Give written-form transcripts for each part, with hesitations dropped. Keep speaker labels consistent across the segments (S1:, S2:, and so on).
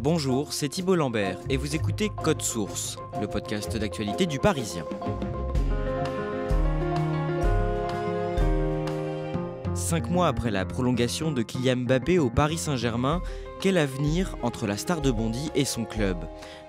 S1: Bonjour, c'est Thibault Lambert et vous écoutez Code Source, le podcast d'actualité du Parisien. 5 mois après la prolongation de Kylian Mbappé au Paris Saint-Germain, quel avenir entre la star de Bondy et son club ?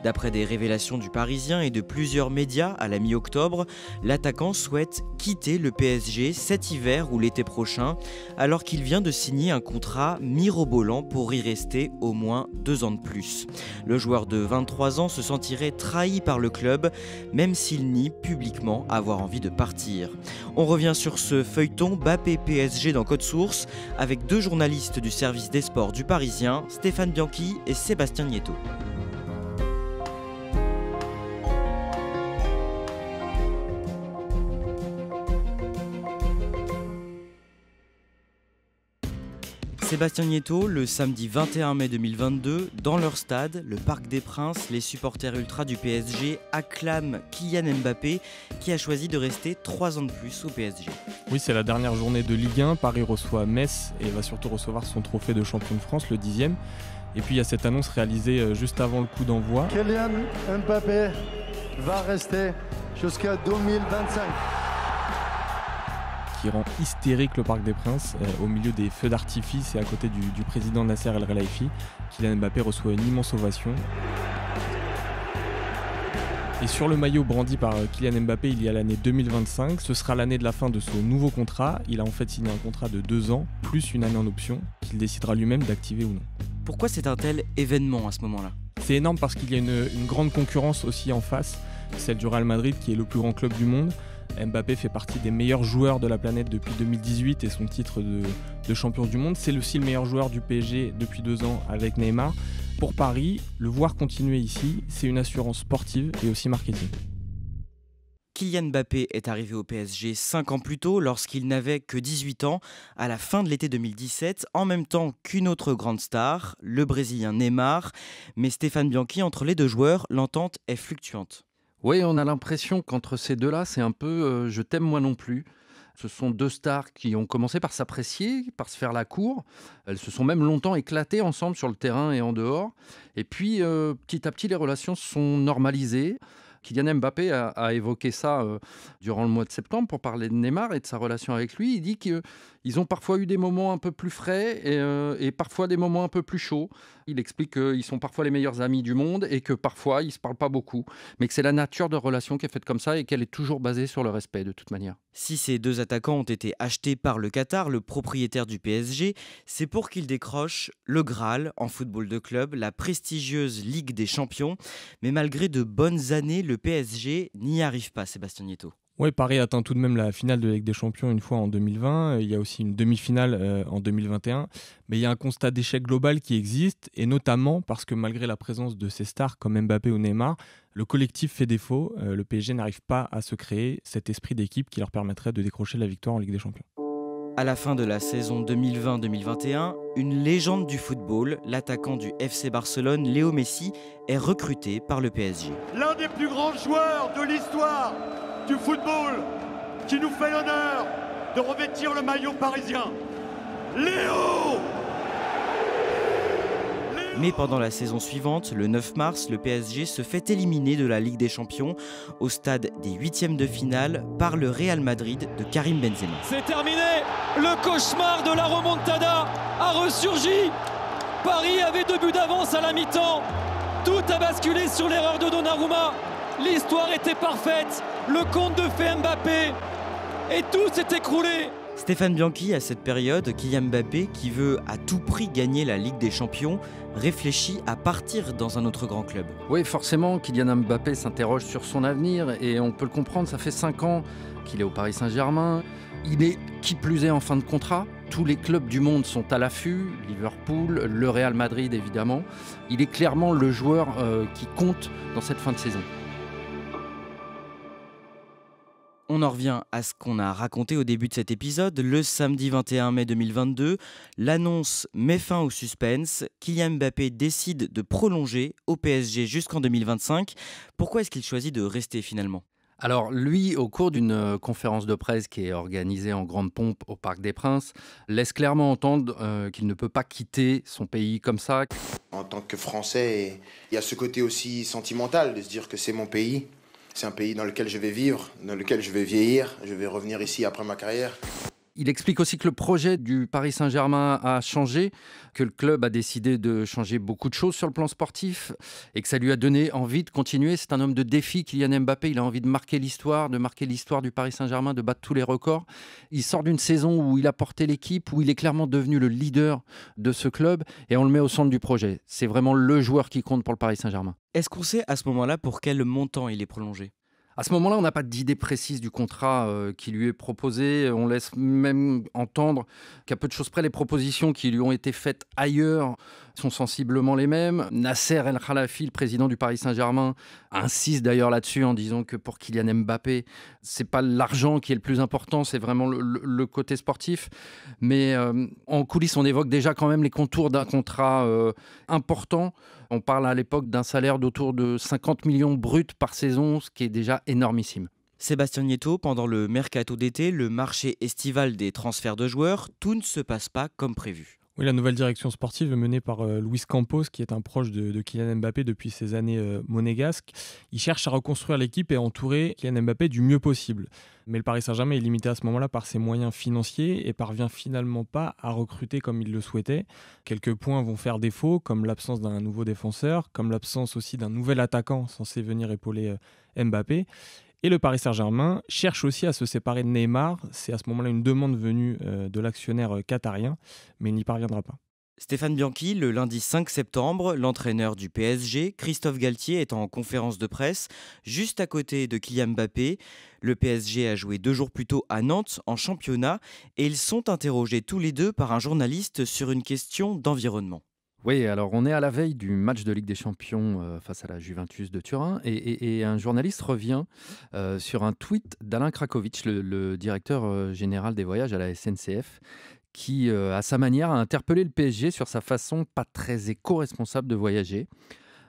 S1: D'après des révélations du Parisien et de plusieurs médias à la mi-octobre, l'attaquant souhaite quitter le PSG cet hiver ou l'été prochain, alors qu'il vient de signer un contrat mirobolant pour y rester au moins 2 ans de plus. Le joueur de 23 ans se sentirait trahi par le club, même s'il nie publiquement avoir envie de partir. On revient sur ce feuilleton Mbappé PSG dans Code Source avec 2 journalistes du service des sports du Parisien, Stéphane Bianchi et Sébastien Nieto. Sébastien Nieto, le samedi 21 mai 2022, dans leur stade, le Parc des Princes, les supporters ultras du PSG acclament Kylian Mbappé qui a choisi de rester 3 ans de plus au PSG.
S2: Oui, c'est la dernière journée de Ligue 1. Paris reçoit Metz et va surtout recevoir son trophée de champion de France, le 10e. Et puis il y a cette annonce réalisée juste avant le coup d'envoi.
S3: Kylian Mbappé va rester jusqu'à 2025.
S2: Qui rend hystérique le Parc des Princes, au milieu des feux d'artifice et à côté du président Nasser El Khelaifi. Kylian Mbappé reçoit une immense ovation. Et sur le maillot brandi par Kylian Mbappé, il y a l'année 2025. Ce sera l'année de la fin de son nouveau contrat. Il a en fait signé un contrat de 2 ans, plus une année en option, qu'il décidera lui-même d'activer ou non.
S1: Pourquoi c'est un tel événement à ce moment-là ?
S2: C'est énorme parce qu'il y a une grande concurrence aussi en face, celle du Real Madrid qui est le plus grand club du monde. Mbappé fait partie des meilleurs joueurs de la planète depuis 2018 et son titre de champion du monde. C'est aussi le meilleur joueur du PSG depuis 2 ans avec Neymar. Pour Paris, le voir continuer ici, c'est une assurance sportive et aussi marketing.
S1: Kylian Mbappé est arrivé au PSG 5 ans plus tôt lorsqu'il n'avait que 18 ans, à la fin de l'été 2017, en même temps qu'une autre grande star, le Brésilien Neymar. Mais Stéphane Bianchi, entre les 2 joueurs, l'entente est fluctuante.
S4: Oui, on a l'impression qu'entre ces deux-là, c'est un peu je t'aime moi non plus. Ce sont 2 stars qui ont commencé par s'apprécier, par se faire la cour. Elles se sont même longtemps éclatées ensemble sur le terrain et en dehors. Et puis, petit à petit, les relations se sont normalisées. Kylian Mbappé a évoqué ça durant le mois de septembre pour parler de Neymar et de sa relation avec lui. Il dit qu'ils ont parfois eu des moments un peu plus frais et parfois des moments un peu plus chauds. Il explique qu'ils sont parfois les meilleurs amis du monde et que parfois ils ne se parlent pas beaucoup. Mais que c'est la nature de relation qui est faite comme ça et qu'elle est toujours basée sur le respect de toute manière.
S1: Si ces 2 attaquants ont été achetés par le Qatar, le propriétaire du PSG, c'est pour qu'ils décrochent le Graal en football de club, la prestigieuse Ligue des Champions. Mais malgré de bonnes années, le PSG n'y arrive pas, Sébastien Nieto.
S2: Oui, Paris atteint tout de même la finale de la Ligue des Champions une fois en 2020. Il y a aussi une demi-finale en 2021. Mais il y a un constat d'échec global qui existe, et notamment parce que malgré la présence de ces stars comme Mbappé ou Neymar, le collectif fait défaut. Le PSG n'arrive pas à se créer cet esprit d'équipe qui leur permettrait de décrocher la victoire en Ligue des Champions.
S1: À la fin de la saison 2020-2021, une légende du football, l'attaquant du FC Barcelone, Léo Messi, est recruté par le PSG.
S5: L'un des plus grands joueurs de l'histoire du football qui nous fait l'honneur de revêtir le maillot parisien. Léo !
S1: Mais pendant la saison suivante, le 9 mars, le PSG se fait éliminer de la Ligue des Champions au stade des 8e de finale par le Real Madrid de Karim Benzema.
S6: C'est terminé, le cauchemar de la remontada a ressurgi. Paris avait 2 buts d'avance à la mi-temps. Tout a basculé sur l'erreur de Donnarumma. L'histoire était parfaite, le conte de fées Mbappé, et tout s'est écroulé.
S1: Stéphane Bianchi, à cette période, Kylian Mbappé, qui veut à tout prix gagner la Ligue des Champions, réfléchit à partir dans un autre grand club.
S4: Oui, forcément, Kylian Mbappé s'interroge sur son avenir et on peut le comprendre, ça fait 5 ans qu'il est au Paris Saint-Germain. Il est, qui plus est, en fin de contrat. Tous les clubs du monde sont à l'affût, Liverpool, le Real Madrid évidemment. Il est clairement le joueur qui compte dans cette fin de saison.
S1: On en revient à ce qu'on a raconté au début de cet épisode. Le samedi 21 mai 2022, l'annonce met fin au suspense. Kylian Mbappé décide de prolonger au PSG jusqu'en 2025. Pourquoi est-ce qu'il choisit de rester finalement ?
S4: Alors lui, au cours d'une conférence de presse qui est organisée en grande pompe au Parc des Princes, laisse clairement entendre qu'il ne peut pas quitter son pays comme ça.
S7: En tant que Français, il y a ce côté aussi sentimental de se dire que c'est mon pays. C'est un pays dans lequel je vais vivre, dans lequel je vais vieillir. Je vais revenir ici après ma carrière.
S4: Il explique aussi que le projet du Paris Saint-Germain a changé, que le club a décidé de changer beaucoup de choses sur le plan sportif et que ça lui a donné envie de continuer. C'est un homme de défi, Kylian Mbappé. Il a envie de marquer l'histoire du Paris Saint-Germain, de battre tous les records. Il sort d'une saison où il a porté l'équipe, où il est clairement devenu le leader de ce club et on le met au centre du projet. C'est vraiment le joueur qui compte pour le Paris Saint-Germain.
S1: Est-ce qu'on sait à ce moment-là pour quel montant il est prolongé ?
S4: À ce moment-là, on n'a pas d'idée précise du contrat qui lui est proposé. On laisse même entendre qu'à peu de choses près, les propositions qui lui ont été faites ailleurs sont sensiblement les mêmes. Nasser El Khelaïfi, le président du Paris Saint-Germain, insiste d'ailleurs là-dessus en disant que pour Kylian Mbappé, c'est pas l'argent qui est le plus important, c'est vraiment le côté sportif. Mais en coulisses, on évoque déjà quand même les contours d'un contrat important. On parle à l'époque d'un salaire d'autour de 50 millions bruts par saison, ce qui est déjà énormissime.
S1: Sébastien Nieto, pendant le mercato d'été, le marché estival des transferts de joueurs, tout ne se passe pas comme prévu.
S2: Oui, la nouvelle direction sportive menée par Luis Campos, qui est un proche de Kylian Mbappé depuis ses années monégasques, il cherche à reconstruire l'équipe et à entourer Kylian Mbappé du mieux possible. Mais le Paris Saint-Germain est limité à ce moment-là par ses moyens financiers et parvient finalement pas à recruter comme il le souhaitait. Quelques points vont faire défaut, comme l'absence d'un nouveau défenseur, comme l'absence aussi d'un nouvel attaquant censé venir épauler Mbappé. Et le Paris Saint-Germain cherche aussi à se séparer de Neymar. C'est à ce moment-là une demande venue de l'actionnaire qatarien, mais il n'y parviendra pas.
S1: Stéphane Bianchi, le lundi 5 septembre, l'entraîneur du PSG, Christophe Galtier, est en conférence de presse juste à côté de Kylian Mbappé. Le PSG a joué 2 jours plus tôt à Nantes en championnat et ils sont interrogés tous les deux par un journaliste sur une question d'environnement.
S4: Oui, alors on est à la veille du match de Ligue des Champions face à la Juventus de Turin et un journaliste revient sur un tweet d'Alain Krakowicz, le directeur général des voyages à la SNCF, qui, à sa manière, a interpellé le PSG sur sa façon pas très éco-responsable de voyager.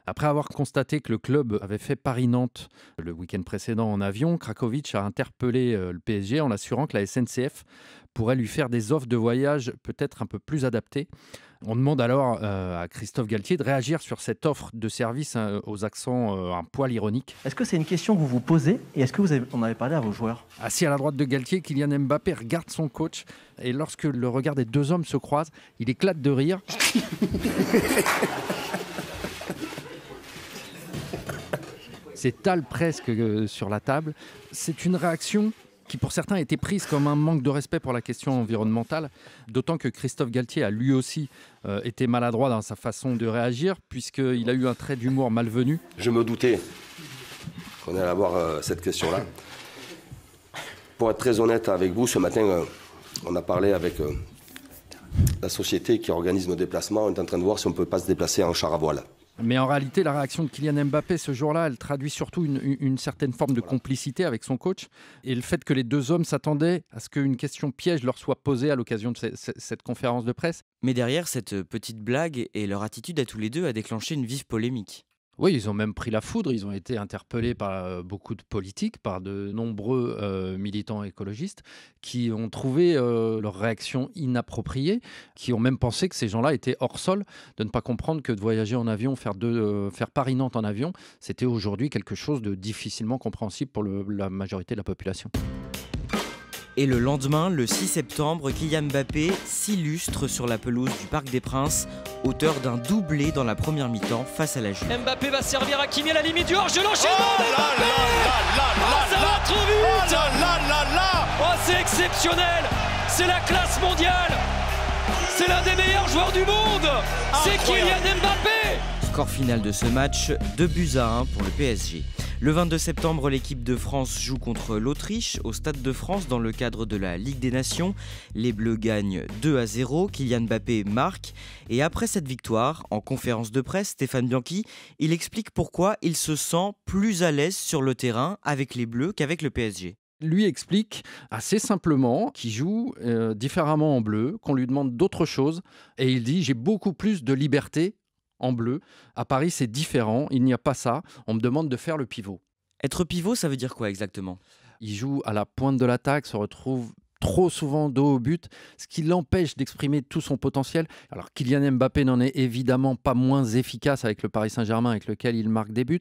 S4: Après avoir constaté que le club avait fait Paris-Nantes le week-end précédent en avion, Krakowicz a interpellé le PSG en l'assurant que la SNCF pourrait lui faire des offres de voyage peut-être un peu plus adaptées. On demande alors à Christophe Galtier de réagir sur cette offre de service aux accents un poil ironiques.
S8: Est-ce que c'est une question que vous vous posez et est-ce que vous en avez parlé à vos joueurs ?
S4: Assis à la droite de Galtier, Kylian Mbappé regarde son coach et lorsque le regard des deux hommes se croise, il éclate de rire. S'étale presque sur la table. C'est une réaction qui pour certains a été prise comme un manque de respect pour la question environnementale, d'autant que Christophe Galtier a lui aussi été maladroit dans sa façon de réagir, puisqu'il a eu un trait d'humour malvenu.
S9: Je me doutais qu'on allait avoir cette question-là. Pour être très honnête avec vous, ce matin, on a parlé avec la société qui organise nos déplacements. On est en train de voir si on ne peut pas se déplacer en char à voile.
S4: Mais en réalité, la réaction de Kylian Mbappé ce jour-là, elle traduit surtout une certaine forme de complicité avec son coach et le fait que les deux hommes s'attendaient à ce qu'une question piège leur soit posée à l'occasion de cette conférence de presse.
S1: Mais derrière cette petite blague et leur attitude à tous les deux a déclenché une vive polémique.
S4: Oui, ils ont même pris la foudre, ils ont été interpellés par beaucoup de politiques, par de nombreux militants écologistes qui ont trouvé leur réaction inappropriée, qui ont même pensé que ces gens-là étaient hors sol, de ne pas comprendre que de voyager en avion, faire Paris-Nantes en avion, c'était aujourd'hui quelque chose de difficilement compréhensible pour la majorité de la population.
S1: Et le lendemain, le 6 septembre, Kylian Mbappé s'illustre sur la pelouse du Parc des Princes, auteur d'un doublé dans la première mi-temps face à la Juve.
S6: Mbappé va servir à Kimi à la limite du hors-jeu, l'enchaînement Mbappé. Ça va trop vite. Oh, c'est exceptionnel. C'est la classe mondiale. C'est l'un des meilleurs joueurs du monde. C'est Kylian Mbappé.
S1: Score final de ce match, 2-1 pour le PSG. Le 22 septembre, l'équipe de France joue contre l'Autriche au Stade de France dans le cadre de la Ligue des Nations. Les Bleus gagnent 2-0, Kylian Mbappé marque. Et après cette victoire, en conférence de presse, Stéphane Bianchi, il explique pourquoi il se sent plus à l'aise sur le terrain avec les Bleus qu'avec le PSG.
S4: Lui explique assez simplement qu'il joue différemment en bleu, qu'on lui demande d'autres choses. Et il dit « j'ai beaucoup plus de liberté » en bleu. À Paris, c'est différent. Il n'y a pas ça. On me demande de faire le pivot.
S1: Être pivot, ça veut dire quoi exactement?
S4: Il joue à la pointe de l'attaque, se retrouve trop souvent dos au but, ce qui l'empêche d'exprimer tout son potentiel. Alors Kylian Mbappé n'en est évidemment pas moins efficace avec le Paris Saint-Germain, avec lequel il marque des buts,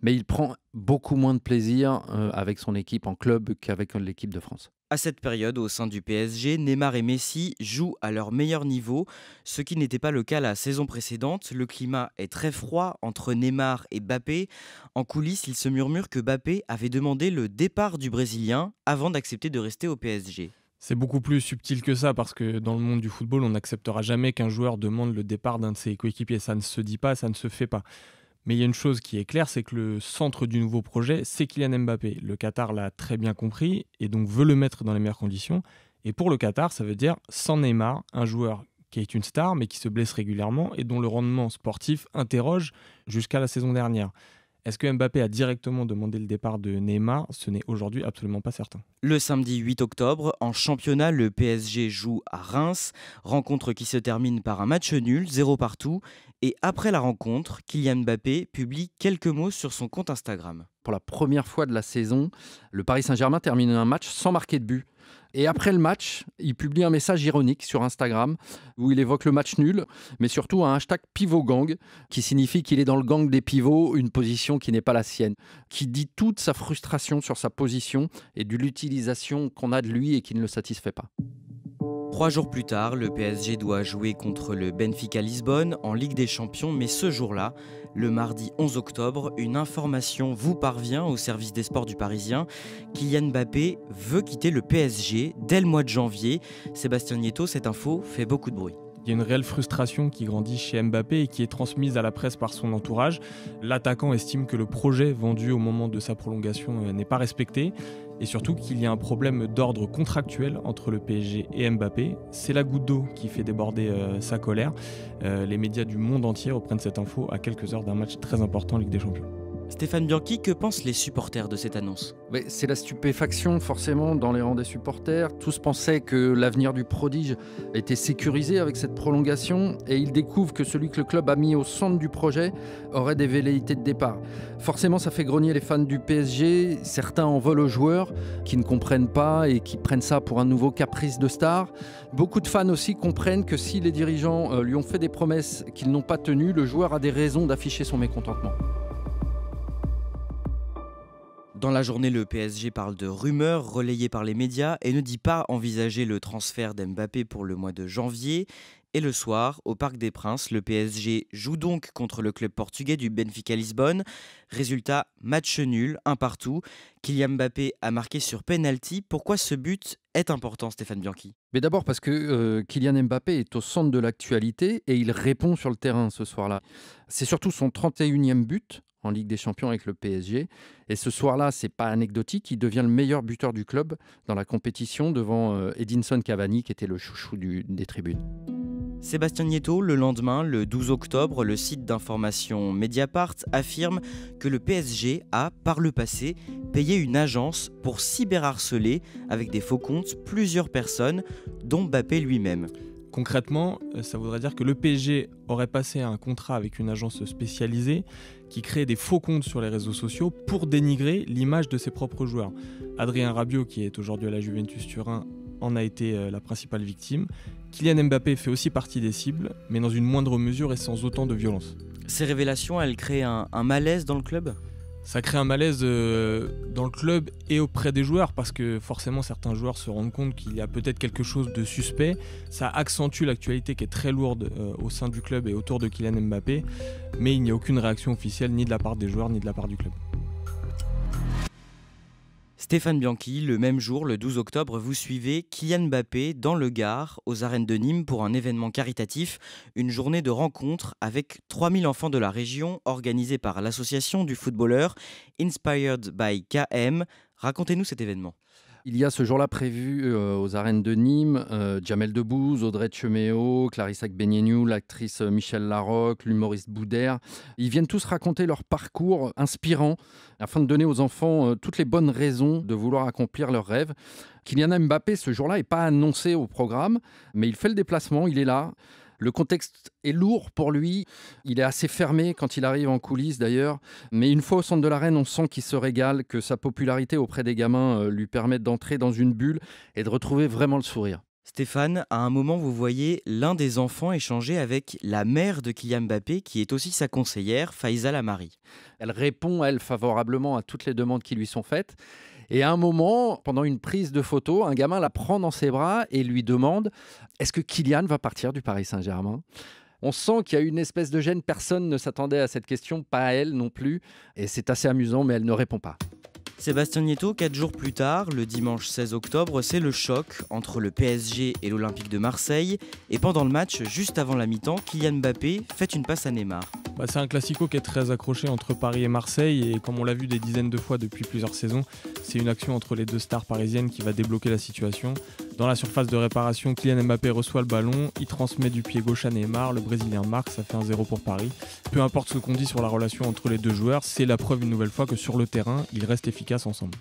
S4: mais il prend beaucoup moins de plaisir avec son équipe en club qu'avec l'équipe de France.
S1: À cette période, au sein du PSG, Neymar et Messi jouent à leur meilleur niveau, ce qui n'était pas le cas la saison précédente. Le climat est très froid entre Neymar et Mbappé. En coulisses, il se murmure que Mbappé avait demandé le départ du Brésilien avant d'accepter de rester au PSG.
S2: C'est beaucoup plus subtil que ça parce que dans le monde du football, on n'acceptera jamais qu'un joueur demande le départ d'un de ses coéquipiers. Ça ne se dit pas, ça ne se fait pas. Mais il y a une chose qui est claire, c'est que le centre du nouveau projet, c'est Kylian Mbappé. Le Qatar l'a très bien compris et donc veut le mettre dans les meilleures conditions. Et pour le Qatar, ça veut dire sans Neymar, un joueur qui est une star mais qui se blesse régulièrement et dont le rendement sportif interroge jusqu'à la saison dernière. Est-ce que Mbappé a directement demandé le départ de Neymar? Ce n'est aujourd'hui absolument pas certain.
S1: Le samedi 8 octobre, en championnat, le PSG joue à Reims, rencontre qui se termine par un match nul, 0 partout. Et après la rencontre, Kylian Mbappé publie quelques mots sur son compte Instagram.
S4: Pour la première fois de la saison, le Paris Saint-Germain termine un match sans marquer de but. Et après le match, il publie un message ironique sur Instagram où il évoque le match nul, mais surtout un hashtag pivotgang qui signifie qu'il est dans le gang des pivots, une position qui n'est pas la sienne, qui dit toute sa frustration sur sa position et de l'utilisation qu'on a de lui et qui ne le satisfait pas.
S1: 3 jours plus tard, le PSG doit jouer contre le Benfica Lisbonne en Ligue des Champions, mais ce jour-là, le mardi 11 octobre, une information vous parvient au service des sports du Parisien. Kylian Mbappé veut quitter le PSG dès le mois de janvier. Sébastien Nieto, cette info fait beaucoup de bruit.
S2: Il y a une réelle frustration qui grandit chez Mbappé et qui est transmise à la presse par son entourage. L'attaquant estime que le projet vendu au moment de sa prolongation n'est pas respecté et surtout qu'il y a un problème d'ordre contractuel entre le PSG et Mbappé. C'est la goutte d'eau qui fait déborder sa colère. Les médias du monde entier reprennent cette info à quelques heures d'un match très important en Ligue des Champions.
S1: Stéphane Bianchi, que pensent les supporters de cette annonce?
S4: C'est la stupéfaction forcément dans les rangs des supporters. Tous pensaient que l'avenir du prodige était sécurisé avec cette prolongation et ils découvrent que celui que le club a mis au centre du projet aurait des velléités de départ. Forcément, ça fait grogner les fans du PSG. Certains en veulent aux joueurs qui ne comprennent pas et qui prennent ça pour un nouveau caprice de star. Beaucoup de fans aussi comprennent que si les dirigeants lui ont fait des promesses qu'ils n'ont pas tenues, le joueur a des raisons d'afficher son mécontentement.
S1: Dans la journée, le PSG parle de rumeurs relayées par les médias et ne dit pas envisager le transfert d'Mbappé pour le mois de janvier. Et le soir, au Parc des Princes, le PSG joue donc contre le club portugais du Benfica Lisbonne. Résultat, match nul, 1 partout. Kylian Mbappé a marqué sur penalty. Pourquoi ce but est important, Stéphane Bianchi?
S4: Mais d'abord parce que Kylian Mbappé est au centre de l'actualité et il répond sur le terrain ce soir-là. C'est surtout son 31e but en Ligue des Champions avec le PSG. Et ce soir-là, c'est pas anecdotique, il devient le meilleur buteur du club dans la compétition devant Edinson Cavani qui était le chouchou des tribunes.
S1: Sébastien Nieto, le lendemain, le 12 octobre, le site d'information Mediapart affirme que le PSG a, par le passé, payé une agence pour cyberharceler avec des faux comptes plusieurs personnes, dont Mbappé lui-même.
S2: Concrètement, ça voudrait dire que le PSG aurait passé un contrat avec une agence spécialisée qui crée des faux comptes sur les réseaux sociaux pour dénigrer l'image de ses propres joueurs. Adrien Rabiot, qui est aujourd'hui à la Juventus Turin, en a été la principale victime. Kylian Mbappé fait aussi partie des cibles, mais dans une moindre mesure et sans autant de violence.
S1: Ces révélations, elles créent un malaise dans le club ?
S2: Ça crée un malaise dans le club et auprès des joueurs parce que forcément certains joueurs se rendent compte qu'il y a peut-être quelque chose de suspect. Ça accentue l'actualité qui est très lourde au sein du club et autour de Kylian Mbappé, mais il n'y a aucune réaction officielle ni de la part des joueurs ni de la part du club.
S1: Stéphane Bianchi, le même jour, le 12 octobre, vous suivez Kylian Mbappé dans le Gard, aux arènes de Nîmes, pour un événement caritatif, une journée de rencontre avec 3000 enfants de la région, organisée par l'association du footballeur Inspired by KM. Racontez-nous cet événement.
S4: Il y a ce jour-là prévu aux arènes de Nîmes, Jamel Debbouze, Audrey Cheméo, Clarissa Agbenienou, l'actrice Michel Larocque, l'humoriste Boudère. Ils viennent tous raconter leur parcours inspirant afin de donner aux enfants toutes les bonnes raisons de vouloir accomplir leurs rêves. Kylian Mbappé, ce jour-là, n'est pas annoncé au programme, mais il fait le déplacement, il est là. Le contexte est lourd pour lui. Il est assez fermé quand il arrive en coulisses d'ailleurs. Mais une fois au centre de l'arène, on sent qu'il se régale, que sa popularité auprès des gamins lui permet d'entrer dans une bulle et de retrouver vraiment le sourire.
S1: Stéphane, à un moment, vous voyez l'un des enfants échanger avec la mère de Kylian Mbappé, qui est aussi sa conseillère, Faiza Lamari.
S4: Elle répond, elle, favorablement à toutes les demandes qui lui sont faites. Et à un moment, pendant une prise de photo, un gamin la prend dans ses bras et lui demande « Est-ce que Kylian va partir du Paris Saint-Germain ?» On sent qu'il y a une espèce de gêne. Personne ne s'attendait à cette question, pas elle non plus. Et c'est assez amusant, mais elle ne répond pas.
S1: Sébastien Nieto, 4 jours plus tard, le dimanche 16 octobre, c'est le choc entre le PSG et l'Olympique de Marseille. Et pendant le match, juste avant la mi-temps, Kylian Mbappé fait une passe à Neymar.
S2: C'est un classico qui est très accroché entre Paris et Marseille et comme on l'a vu des dizaines de fois depuis plusieurs saisons, c'est une action entre les deux stars parisiennes qui va débloquer la situation. Dans la surface de réparation, Kylian Mbappé reçoit le ballon, il transmet du pied gauche à Neymar, le Brésilien marque, ça fait 1-0 pour Paris. Peu importe ce qu'on dit sur la relation entre les deux joueurs, c'est la preuve une nouvelle fois que sur le terrain, ils restent efficaces ensemble.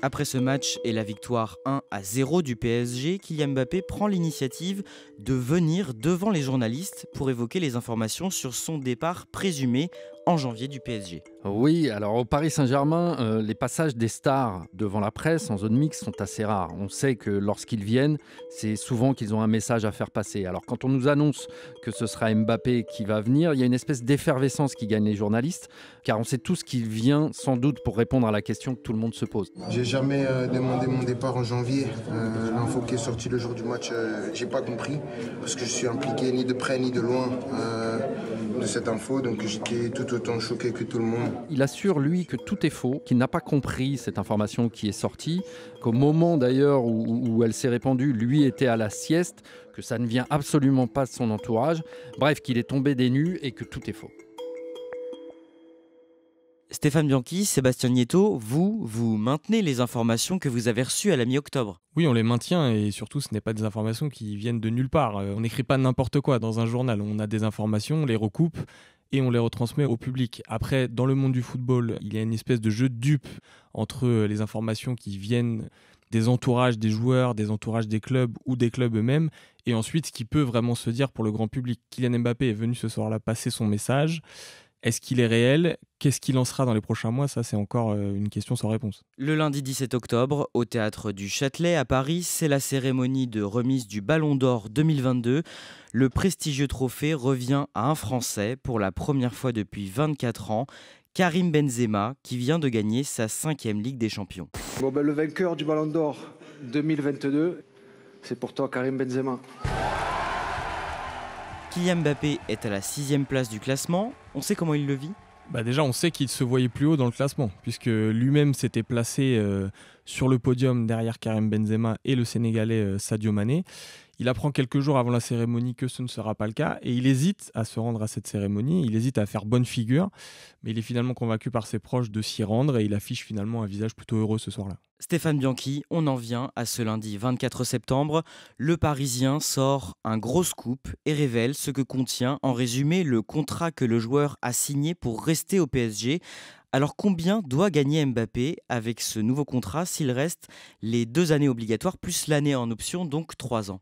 S1: Après ce match et la victoire 1-0 du PSG, Kylian Mbappé prend l'initiative de venir devant les journalistes pour évoquer les informations sur son départ présumé en janvier du PSG.
S4: Oui, alors au Paris Saint-Germain, les passages des stars devant la presse en zone mixte sont assez rares. On sait que lorsqu'ils viennent, c'est souvent qu'ils ont un message à faire passer. Alors quand on nous annonce que ce sera Mbappé qui va venir, il y a une espèce d'effervescence qui gagne les journalistes, car on sait tous qu'il vient sans doute pour répondre à la question que tout le monde se pose.
S10: J'ai jamais demandé mon départ en janvier. L'info qui est sortie le jour du match, j'ai pas compris, parce que je suis impliqué ni de près ni de loin de cette info, donc j'étais tout autant choqué que tout le monde.
S4: Il assure, lui, que tout est faux, qu'il n'a pas compris cette information qui est sortie, qu'au moment d'ailleurs où elle s'est répandue, lui était à la sieste, que ça ne vient absolument pas de son entourage, bref, qu'il est tombé des nues et que tout est faux.
S1: Stéphane Bianchi, Sébastien Nieto, vous maintenez les informations que vous avez reçues à la mi-octobre.
S2: Oui, on les maintient et surtout, ce n'est pas des informations qui viennent de nulle part. On n'écrit pas n'importe quoi dans un journal. On a des informations, on les recoupe et on les retransmet au public. Après, dans le monde du football, il y a une espèce de jeu de dupes entre les informations qui viennent des entourages des joueurs, des entourages des clubs ou des clubs eux-mêmes, et ensuite ce qui peut vraiment se dire pour le grand public. Kylian Mbappé est venu ce soir-là passer son message. Est-ce qu'il est réel ? Qu'est-ce qu'il en sera dans les prochains mois ? Ça, c'est encore une question sans réponse.
S1: Le lundi 17 octobre, au Théâtre du Châtelet à Paris, c'est la cérémonie de remise du Ballon d'Or 2022. Le prestigieux trophée revient à un Français pour la première fois depuis 24 ans, Karim Benzema, qui vient de gagner sa 5e Ligue des Champions.
S11: Le vainqueur du Ballon d'Or 2022, c'est pour toi Karim Benzema.
S1: Kylian Mbappé est à la 6e place du classement. On sait comment il le vit ?
S2: Déjà, on sait qu'il se voyait plus haut dans le classement, puisque lui-même s'était placé sur le podium derrière Karim Benzema et le Sénégalais Sadio Mané. Il apprend quelques jours avant la cérémonie que ce ne sera pas le cas et il hésite à se rendre à cette cérémonie, il hésite à faire bonne figure, mais il est finalement convaincu par ses proches de s'y rendre et il affiche finalement un visage plutôt heureux ce soir-là.
S1: Stéphane Bianchi, on en vient à ce lundi 24 septembre. Le Parisien sort un gros scoop et révèle ce que contient en résumé le contrat que le joueur a signé pour rester au PSG. Alors combien doit gagner Mbappé avec ce nouveau contrat s'il reste les 2 années obligatoires plus l'année en option, donc 3 ans ?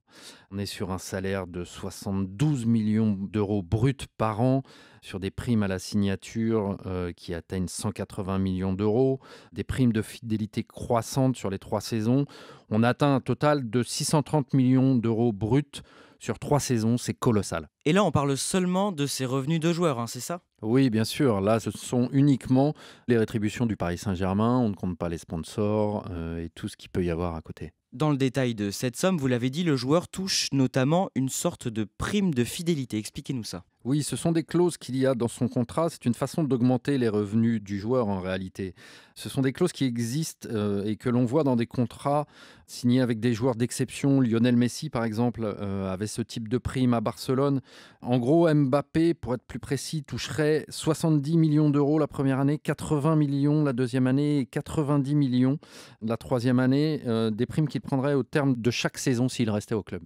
S4: On est sur un salaire de 72 millions d'euros bruts par an, sur des primes à la signature qui atteignent 180 millions d'euros, des primes de fidélité croissantes sur les 3 saisons. On atteint un total de 630 millions d'euros bruts sur 3 saisons, c'est colossal.
S1: Et là, on parle seulement de ses revenus de joueur, c'est ça ?
S4: Oui, bien sûr. Là, ce sont uniquement les rétributions du Paris Saint-Germain. On ne compte pas les sponsors et tout ce qu'il peut y avoir à côté.
S1: Dans le détail de cette somme, vous l'avez dit, le joueur touche notamment une sorte de prime de fidélité. Expliquez-nous ça.
S4: Oui, ce sont des clauses qu'il y a dans son contrat. C'est une façon d'augmenter les revenus du joueur en réalité. Ce sont des clauses qui existent et que l'on voit dans des contrats signés avec des joueurs d'exception. Lionel Messi, par exemple, avait ce type de prime à Barcelone. En gros, Mbappé, pour être plus précis, toucherait 70 millions d'euros la première année, 80 millions la deuxième année et 90 millions la troisième année. Des primes qu'il prendrait au terme de chaque saison s'il restait au club.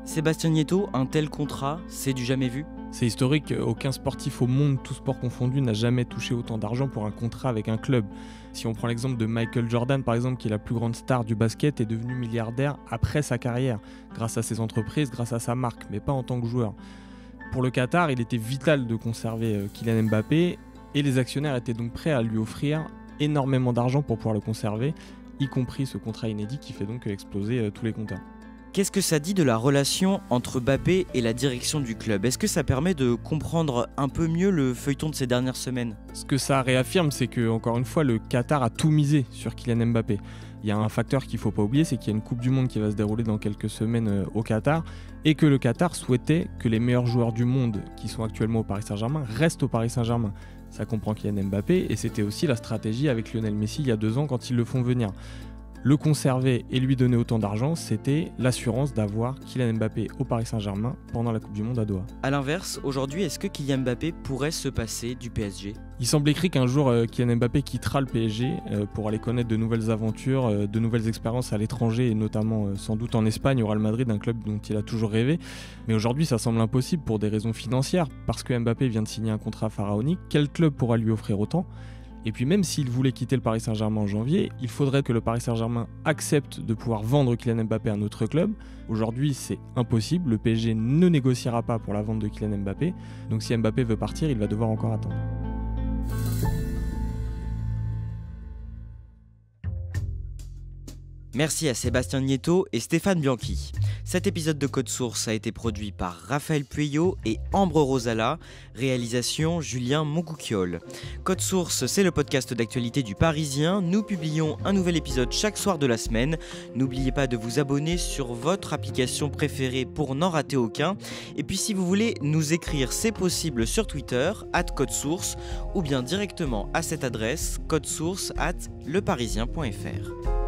S1: Sébastien Nieto, un tel contrat, c'est du jamais vu ?
S2: C'est historique, aucun sportif au monde, tout sport confondu, n'a jamais touché autant d'argent pour un contrat avec un club. Si on prend l'exemple de Michael Jordan, par exemple, qui est la plus grande star du basket, est devenu milliardaire après sa carrière, grâce à ses entreprises, grâce à sa marque, mais pas en tant que joueur. Pour le Qatar, il était vital de conserver Kylian Mbappé, et les actionnaires étaient donc prêts à lui offrir énormément d'argent pour pouvoir le conserver, y compris ce contrat inédit qui fait donc exploser tous les compteurs.
S1: Qu'est-ce que ça dit de la relation entre Mbappé et la direction du club? Est-ce que ça permet de comprendre un peu mieux le feuilleton de ces dernières semaines?
S2: Ce que ça réaffirme, c'est que, encore une fois, le Qatar a tout misé sur Kylian Mbappé. Il y a un facteur qu'il ne faut pas oublier, c'est qu'il y a une Coupe du Monde qui va se dérouler dans quelques semaines au Qatar, et que le Qatar souhaitait que les meilleurs joueurs du monde qui sont actuellement au Paris Saint-Germain restent au Paris Saint-Germain. Ça comprend Kylian Mbappé, et c'était aussi la stratégie avec Lionel Messi il y a 2 ans quand ils le font venir. Le conserver et lui donner autant d'argent, c'était l'assurance d'avoir Kylian Mbappé au Paris Saint-Germain pendant la Coupe du Monde à Doha.
S1: A l'inverse, aujourd'hui, est-ce que Kylian Mbappé pourrait se passer du PSG?
S2: Il semble écrit qu'un jour, Kylian Mbappé quittera le PSG pour aller connaître de nouvelles aventures, de nouvelles expériences à l'étranger, et notamment sans doute en Espagne, au Real Madrid, un club dont il a toujours rêvé. Mais aujourd'hui, ça semble impossible pour des raisons financières, parce que Mbappé vient de signer un contrat pharaonique. Quel club pourra lui offrir autant ? Et puis même s'il voulait quitter le Paris Saint-Germain en janvier, il faudrait que le Paris Saint-Germain accepte de pouvoir vendre Kylian Mbappé à un autre club. Aujourd'hui, c'est impossible, le PSG ne négociera pas pour la vente de Kylian Mbappé. Donc si Mbappé veut partir, il va devoir encore attendre.
S1: Merci à Sébastien Nieto et Stéphane Bianchi. Cet épisode de Code Source a été produit par Raphaël Pueyo et Ambre Rosala, réalisation Julien Moncouquiol. Code Source, c'est le podcast d'actualité du Parisien. Nous publions un nouvel épisode chaque soir de la semaine. N'oubliez pas de vous abonner sur votre application préférée pour n'en rater aucun. Et puis si vous voulez nous écrire, c'est possible sur Twitter, @codesource, ou bien directement à cette adresse, codesource@leparisien.fr.